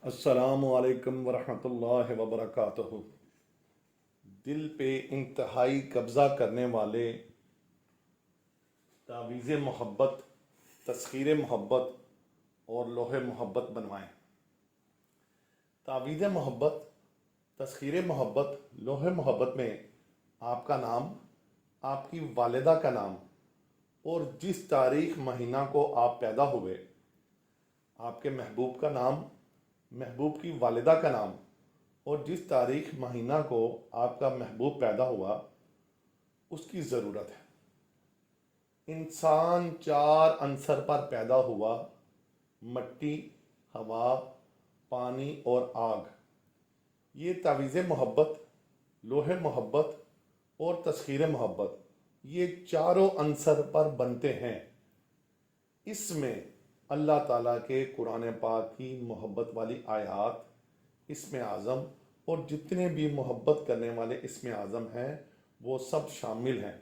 السلام علیکم ورحمۃ اللہ وبرکاتہ۔ دل پہ انتہائی قبضہ کرنے والے تعویذ محبت، تسخیر محبت اور لوح محبت بنوائیں۔ تعویذ محبت، تسخیر محبت، لوح محبت میں آپ کا نام، آپ کی والدہ کا نام اور جس تاریخ مہینہ کو آپ پیدا ہوئے، آپ کے محبوب کا نام، محبوب کی والدہ کا نام اور جس تاریخ مہینہ کو آپ کا محبوب پیدا ہوا اس کی ضرورت ہے۔ انسان 4 عنصر پر پیدا ہوا: مٹی، ہوا، پانی اور آگ۔ یہ تعویذ محبت، لوح محبت اور تسخیر محبت، یہ چاروں عنصر پر بنتے ہیں۔ اس میں اللہ تعالیٰ کے قرآن پاک کی محبت والی آیات، اسم اعظم اور جتنے بھی محبت کرنے والے اسم اعظم ہیں وہ سب شامل ہیں۔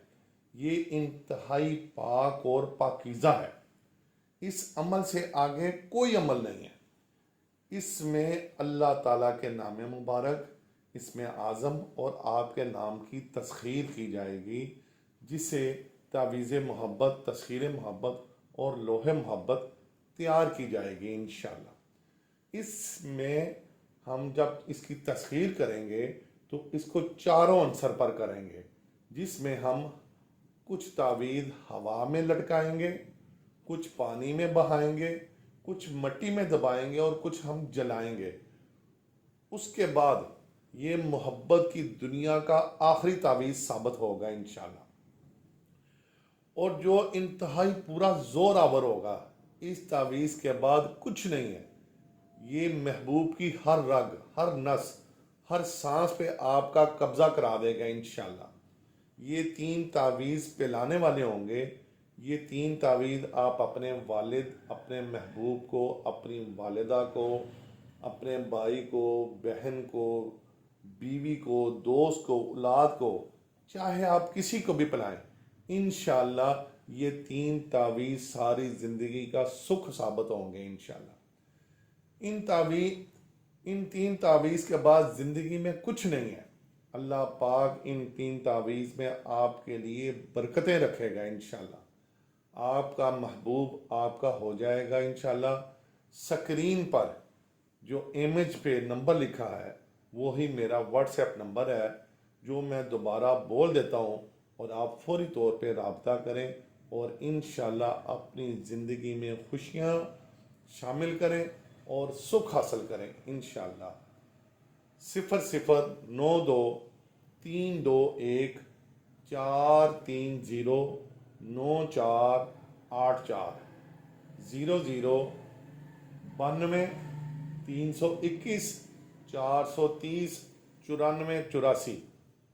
یہ انتہائی پاک اور پاکیزہ ہے۔ اس عمل سے آگے کوئی عمل نہیں ہے۔ اس میں اللہ تعالیٰ کے نام مبارک، اسم اعظم اور آپ کے نام کی تسخیر کی جائے گی، جسے تعویذ محبت، تسخیر محبت اور لوح محبت تیار کی جائے گی انشاءاللہ۔ اس میں ہم جب اس کی تسخیر کریں گے تو اس کو چاروں عنصر پر کریں گے، جس میں ہم کچھ تعویذ ہوا میں لٹکائیں گے، کچھ پانی میں بہائیں گے، کچھ مٹی میں دبائیں گے اور کچھ ہم جلائیں گے۔ اس کے بعد یہ محبت کی دنیا کا آخری تعویذ ثابت ہوگا انشاءاللہ، اور جو انتہائی پورا زور آور ہوگا۔ اس تعویذ کے بعد کچھ نہیں ہے۔ یہ محبوب کی ہر رگ، ہر نس، ہر سانس پہ آپ کا قبضہ کرا دے گا انشاءاللہ۔ یہ 3 تعویذ پلانے والے ہوں گے۔ یہ 3 تعویذ آپ اپنے والد، اپنے محبوب کو، اپنی والدہ کو، اپنے بھائی کو، بہن کو، بیوی کو، دوست کو، اولاد کو، چاہے آپ کسی کو بھی پلائیں، انشاءاللہ یہ 3 تعویذ ساری زندگی کا سکھ ثابت ہوں گے انشاءاللہ۔ ان 3 تعویذ کے بعد زندگی میں کچھ نہیں ہے۔ اللہ پاک ان 3 تعویذ میں آپ کے لیے برکتیں رکھے گا انشاءاللہ۔ آپ کا محبوب آپ کا ہو جائے گا انشاءاللہ۔ سکرین پر جو امیج پہ نمبر لکھا ہے وہی میرا واٹس ایپ نمبر ہے، جو میں دوبارہ بول دیتا ہوں، اور آپ فوری طور پہ رابطہ کریں اور انشاءاللہ اپنی زندگی میں خوشیاں شامل کریں اور سکھ حاصل کریں انشاءاللہ۔ 00321304309484 00923104309484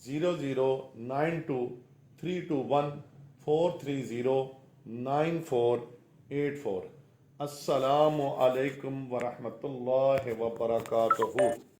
0092321430984۔ السلام علیکم ورحمۃ اللہ وبرکاتہ۔